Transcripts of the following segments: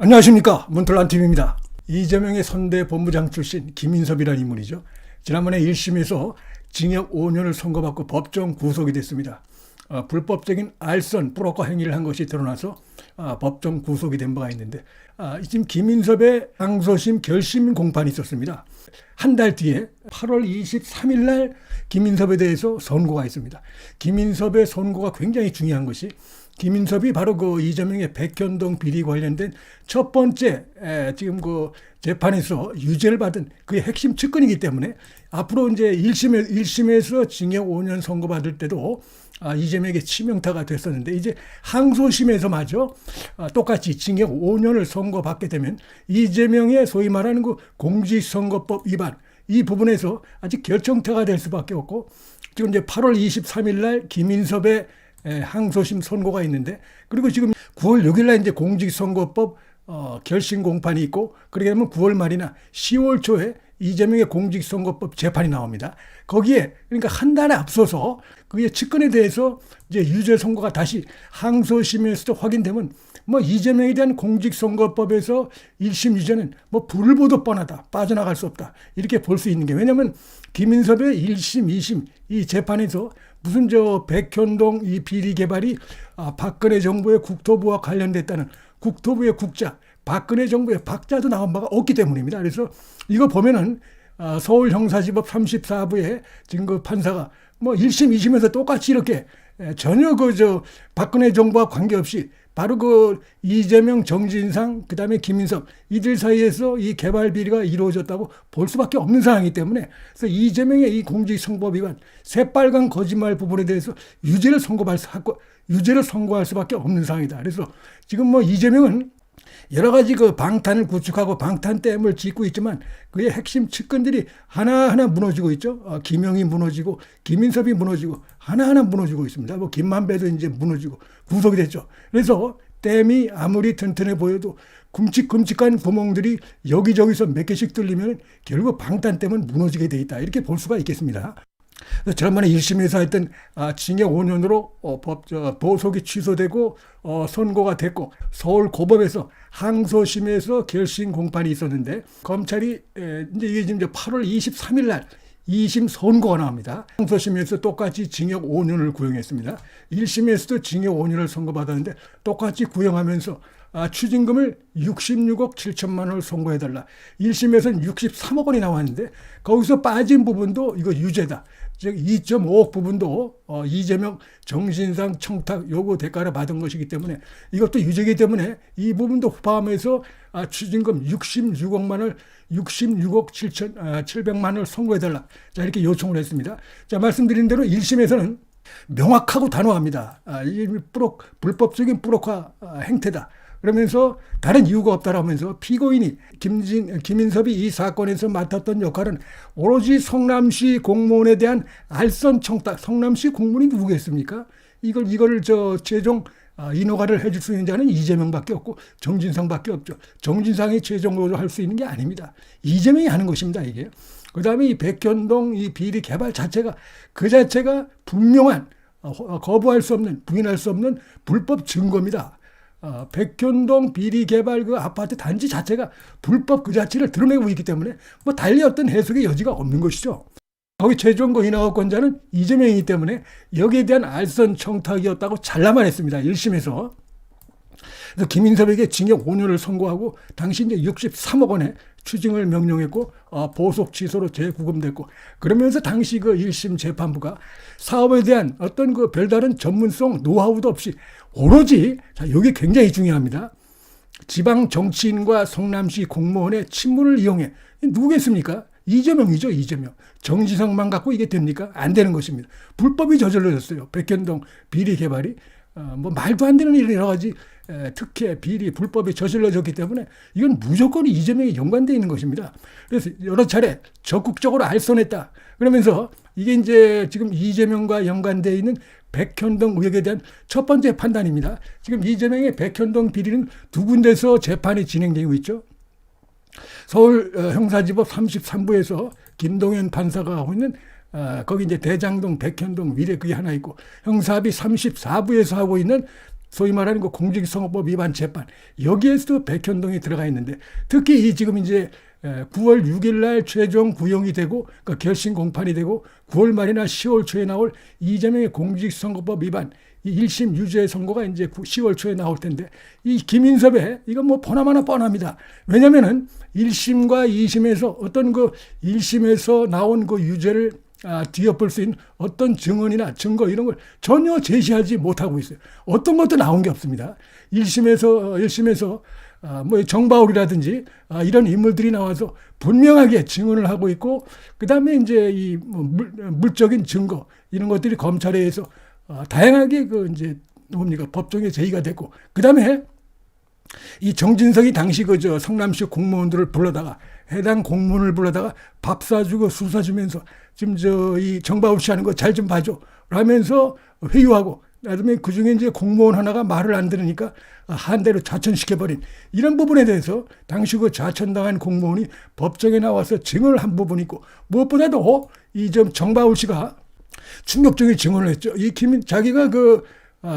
안녕하십니까, 문틀란TV입니다. 이재명의 선대 본부장 출신 김인섭이라는 인물이죠. 지난번에 1심에서 징역 5년을 선고받고 법정 구속이 됐습니다. 불법적인 알선 브로커 행위를 한 것이 드러나서 법정 구속이 된 바가 있는데, 지금 김인섭의 항소심 결심 공판이 있었습니다. 한 달 뒤에 8월 23일 날 김인섭에 대해서 선고가 있습니다. 김인섭의 선고가 굉장히 중요한 것이, 김인섭이 바로 그 이재명의 백현동 비리 관련된 첫 번째 지금 그 재판에서 유죄를 받은 그의 핵심 측근이기 때문에 앞으로 이제 1심에서 징역 5년 선고받을 때도 이재명에게 치명타가 됐었는데, 이제 항소심에서마저 똑같이 징역 5년을 선고받게 되면 이재명의 소위 말하는 그 공직선거법 위반, 이 부분에서 아직 결정타가 될 수밖에 없고, 지금 이제 8월 23일 날 김인섭의 항소심 선고가 있는데, 그리고 지금 9월 6일 날 이제 공직선거법 결심 공판이 있고, 그러게 되면 9월 말이나 10월 초에 이재명의 공직선거법 재판이 나옵니다. 거기에 그러니까 한 달에 앞서서 그의 측근에 대해서 이제 유죄 선고가 다시 항소심에서도 확인되면, 뭐 이재명에 대한 공직선거법에서 1심 유죄는 뭐 불을 보듯 뻔하다, 빠져나갈 수 없다, 이렇게 볼 수 있는 게, 왜냐하면 김인섭의 1심, 2심 이 재판에서 무슨 백현동 이 비리 개발이 박근혜 정부의 국토부와 관련됐다는 국토부의 국자, 박근혜 정부의 박자도 나온 바가 없기 때문입니다. 그래서 이거 보면은 서울형사지법 34부에 지금 그 판사가 뭐 1심, 2심에서 똑같이 이렇게 전혀 박근혜 정부와 관계없이 바로 그 이재명, 정진상, 그 다음에 김인섭 이들 사이에서 이 개발 비리가 이루어졌다고 볼 수밖에 없는 상황이기 때문에, 그래서 이재명의 이 공직선거법 위반 새빨간 거짓말 부분에 대해서 유죄를 선고할 수밖에 없는 상황이다. 그래서 지금 뭐 이재명은 여러 가지 그 방탄을 구축하고 방탄댐을 짓고 있지만 그의 핵심 측근들이 하나하나 무너지고 있죠. 김영이 무너지고 김인섭이 무너지고 하나하나 무너지고 있습니다. 뭐 김만배도 이제 무너지고 구속이 됐죠. 그래서 댐이 아무리 튼튼해 보여도 굵직굵직한 구멍들이 여기저기서 몇 개씩 뚫리면 결국 방탄댐은 무너지게 돼 있다, 이렇게 볼 수가 있겠습니다. 지난번에 1심에서 했던 징역 5년으로 보석이 취소되고 선고가 됐고, 서울 고법에서 항소심에서 결심 공판이 있었는데, 검찰이 이제 이게 지금 8월 23일 날 2심 선고가 나옵니다. 항소심에서 똑같이 징역 5년을 구형했습니다. 1심에서도 징역 5년을 선고받았는데 똑같이 구형하면서 추징금을 66억 7천만 원을 선고해달라. 1심에서는 63억 원이 나왔는데 거기서 빠진 부분도 이거 유죄다, 즉 2.5억 부분도 이재명, 정진상 청탁 요구 대가를 받은 것이기 때문에 이것도 유죄이기 때문에 이 부분도 포함해서 추징금 66억만 원, 66억 7백만 원을 선고해달라, 자 이렇게 요청을 했습니다. 자, 말씀드린 대로 1심에서는 명확하고 단호합니다. 이 불법적인 브로커 행태다, 그러면서 다른 이유가 없다라면서 피고인이 김인섭이 이 사건에서 맡았던 역할은 오로지 성남시 공무원에 대한 알선 청탁, 성남시 공무원이 누구겠습니까? 이걸 최종 인허가를 해줄 수 있는 자는 이재명밖에 없고 정진상밖에 없죠. 정진상이 최종으로 할 수 있는 게 아닙니다. 이재명이 하는 것입니다, 이게. 그 다음에 이 백현동 이 비리 개발 자체가 분명한 거부할 수 없는, 부인할 수 없는 불법 증거입니다. 백현동 비리 개발 그 아파트 단지 자체가 불법 그 자체를 드러내고 있기 때문에 뭐 달리 어떤 해석의 여지가 없는 것이죠. 거기 최종 인허가권자는 이재명이기 때문에 여기에 대한 알선 청탁이었다고 잘라만 했습니다, 1심에서. 그래서 김인섭에게 징역 5년을 선고하고 당시 이제 63억 원의 추징을 명령했고 보석 취소로 재구금됐고, 그러면서 당시 그 1심 재판부가 사업에 대한 어떤 그 별다른 전문성 노하우도 없이 오로지, 자 이게 굉장히 중요합니다, 지방 정치인과 성남시 공무원의 친분을 이용해, 누구겠습니까? 이재명이죠, 이재명. 정지상만 갖고 이게 됩니까? 안 되는 것입니다. 불법이 저질러졌어요, 백현동 비리 개발이. 뭐 말도 안 되는 여러 가지 특혜, 비리, 불법이 저질러졌기 때문에 이건 무조건 이재명이 연관되어 있는 것입니다. 그래서 여러 차례 적극적으로 알선했다, 그러면서 이게 이제 지금 이재명과 연관되어 있는 백현동 의혹에 대한 첫 번째 판단입니다. 지금 이재명의 백현동 비리는 두 군데서 재판이 진행되고 있죠. 서울 형사지법 33부에서 김동현 판사가 하고 있는 거기 이제 대장동, 백현동, 위례 그게 하나 있고, 형사합의 34부에서 하고 있는 소위 말하는 그 공직선거법 위반 재판, 여기에서도 백현동이 들어가 있는데, 특히 이 지금 이제 9월 6일 날 최종 구형이 되고, 그 결심 공판이 되고 9월 말이나 10월 초에 나올 이재명의 공직선거법 위반 이 1심 유죄 선고가 이제 10월 초에 나올 텐데, 이 김인섭의 이건 뭐 보나마나 뻔합니다. 왜냐면은 1심과 2심에서 어떤 그 1심에서 나온 그 유죄를 뒤엎을 수 있는 어떤 증언이나 증거 이런 걸 전혀 제시하지 못하고 있어요. 어떤 것도 나온 게 없습니다. 1심에서 뭐 정바울이라든지 이런 인물들이 나와서 분명하게 증언을 하고 있고, 그 다음에 이제 이 물적인 증거 이런 것들이 검찰에 의해서 다양하게 그 이제 뭡니까 법정에 제기가 됐고, 그 다음에 이 정진석이 당시 그저 성남시 공무원들을 불러다가 해당 공무원을 불러다가 밥 사주고 술 사주면서 지금 이 정바울 씨 하는 거 잘 좀 봐줘 라면서 회유하고, 그다음에 그 중에 이제 공무원 하나가 말을 안 들으니까 한 대로 좌천시켜버린 이런 부분에 대해서 당시 그 좌천당한 공무원이 법정에 나와서 증언을 한 부분이 있고, 무엇보다도 이 좀 정바울 씨가 충격적인 증언을 했죠. 자기가 그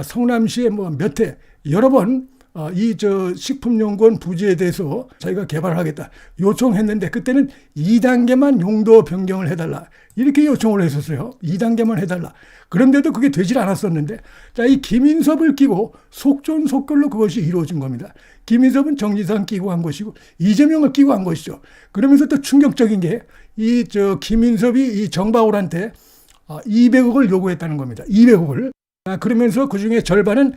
성남시에 뭐 몇 해 여러 번 이 식품연구원 부지에 대해서 자기가 개발하겠다 요청했는데, 그때는 2단계만 용도 변경을 해달라 이렇게 요청을 했었어요. 2단계만 해달라. 그런데도 그게 되질 않았었는데, 자, 이 김인섭을 끼고 속전속결로 그것이 이루어진 겁니다. 김인섭은 정진상 끼고 한 것이고 이재명을 끼고 한 것이죠. 그러면서 또 충격적인 게 김인섭이 이 정바울한테 200억을 요구했다는 겁니다. 200억을. 그러면서 그중에 절반은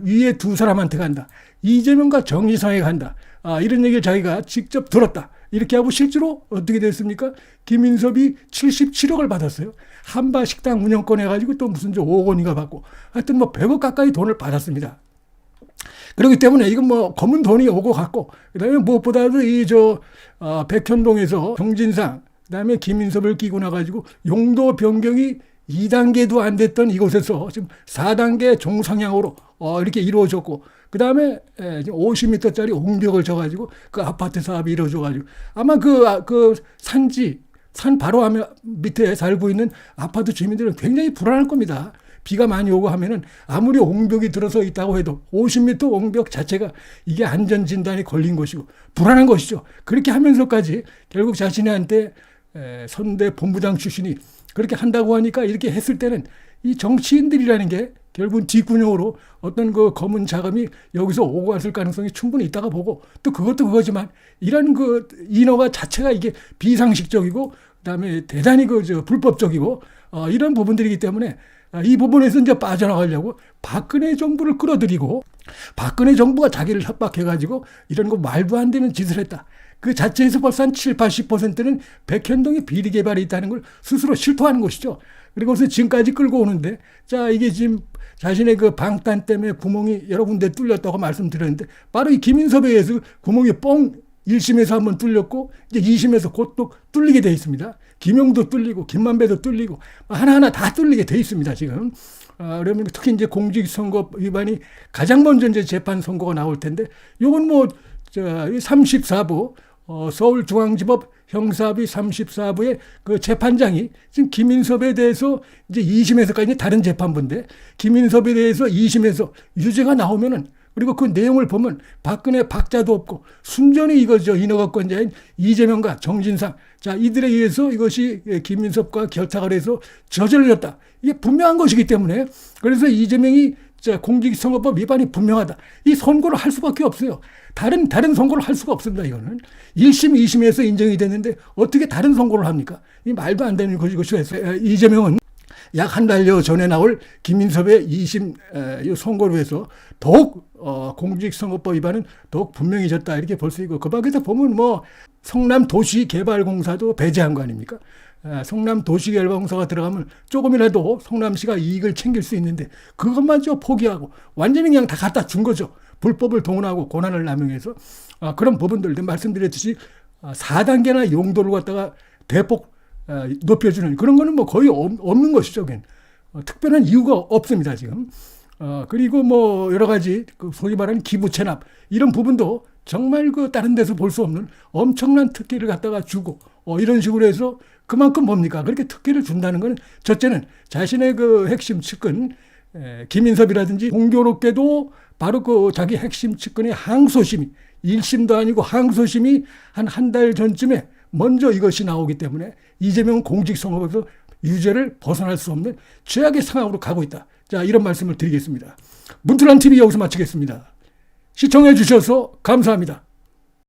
위에 두 사람한테 간다. 이재명과 정진상에 간다. 이런 얘기를 자기가 직접 들었다. 이렇게 하고 실제로 어떻게 됐습니까? 김인섭이 77억을 받았어요. 한바 식당 운영권 해가지고 또 무슨 5억 원인가 받고, 하여튼 뭐 100억 가까이 돈을 받았습니다. 그렇기 때문에 이건 뭐 검은 돈이 오고 갔고, 그다음에 무엇보다도 백현동에서 정진상, 그다음에 김인섭을 끼고 나가지고 용도 변경이 2단계도 안 됐던 이곳에서 지금 4단계 종상향으로 이렇게 이루어졌고, 그 다음에 50m짜리 옹벽을 져가지고 그 아파트 사업이 이루어져가지고, 아마 산 바로 밑에 살고 있는 아파트 주민들은 굉장히 불안할 겁니다. 비가 많이 오고 하면은 아무리 옹벽이 들어서 있다고 해도 50m 옹벽 자체가 이게 안전진단이 걸린 것이고 불안한 것이죠. 그렇게 하면서까지 결국 자신한테 선대 본부장 출신이 그렇게 한다고 하니까, 이렇게 했을 때는 이 정치인들이라는 게 결국은 뒷구녕으로 어떤 그 검은 자금이 여기서 오고 갔을 가능성이 충분히 있다가 보고, 또 그것도 그거지만 이런 그 인허가 자체가 이게 비상식적이고 그다음에 대단히 불법적이고 이런 부분들이기 때문에 이 부분에서 이제 빠져나가려고 박근혜 정부를 끌어들이고, 박근혜 정부가 자기를 협박해가지고 이런 거 말도 안 되는 짓을 했다. 그 자체에서 벌써 한 7, 80%는 백현동의 비리 개발이 있다는 걸 스스로 실토하는 것이죠. 그리고서 지금까지 끌고 오는데, 자, 이게 지금 자신의 그 방탄 때문에 구멍이 여러 군데 뚫렸다고 말씀드렸는데, 바로 이 김인섭에 의해서 구멍이 1심에서 한번 뚫렸고, 이제 2심에서 곧 또 뚫리게 돼 있습니다. 김용도 뚫리고, 김만배도 뚫리고, 하나하나 다 뚫리게 돼 있습니다, 지금. 그러면 특히 이제 공직선거 위반이 가장 먼저 이제 재판 선고가 나올 텐데, 요건 뭐, 34부, 서울중앙지법 형사비 34부의 그 재판장이 지금 김인섭에 대해서 이제 2심에서까지 다른 재판부인데, 김인섭에 대해서 2심에서 유죄가 나오면은, 그리고 그 내용을 보면 박근혜 박자도 없고 순전히 이거죠. 인허가권자인 이재명과 정진상, 자, 이들에 의해서 이것이 김인섭과 결탁을 해서 저질렀다. 이게 분명한 것이기 때문에, 그래서 이재명이 공직선거법 위반이 분명하다. 이 선고를 할 수밖에 없어요. 다른 선고를 할 수가 없습니다. 이거는 1심, 2심에서 인정이 됐는데 어떻게 다른 선고를 합니까? 이 말도 안 되는 것이고, 이재명은 약 한 달여 전에 나올 김인섭의 2심 선고로 해서 더욱 공직선거법 위반은 더욱 분명해졌다 이렇게 볼 수 있고, 그 밖에서 보면 뭐 성남도시개발공사도 배제한 거 아닙니까? 성남도시개발공사가 들어가면 조금이라도 성남시가 이익을 챙길 수 있는데 그것마저 포기하고 완전히 그냥 다 갖다 준 거죠. 불법을 동원하고 권한을 남용해서 그런 부분들 말씀드렸듯이 4단계나 용도를 갖다가 대폭 높여주는 그런 거는 뭐 거의 없는 것이죠. 특별한 이유가 없습니다, 지금. 그리고 뭐 여러 가지 소위 말하는 기부 체납 이런 부분도 정말 다른 데서 볼 수 없는 엄청난 특혜를 갖다가 주고 이런 식으로 해서 그만큼 뭡니까? 그렇게 특혜를 준다는 건 첫째는 자신의 그 핵심 측근 김인섭이라든지 공교롭게도 바로 그 자기 핵심 측근의 항소심이 1심도 아니고 항소심이 한 달 전쯤에 먼저 이것이 나오기 때문에 이재명은 공직선거법에서 유죄를 벗어날 수 없는 최악의 상황으로 가고 있다. 자, 이런 말씀을 드리겠습니다. 문틀란 TV 여기서 마치겠습니다. 시청해 주셔서 감사합니다.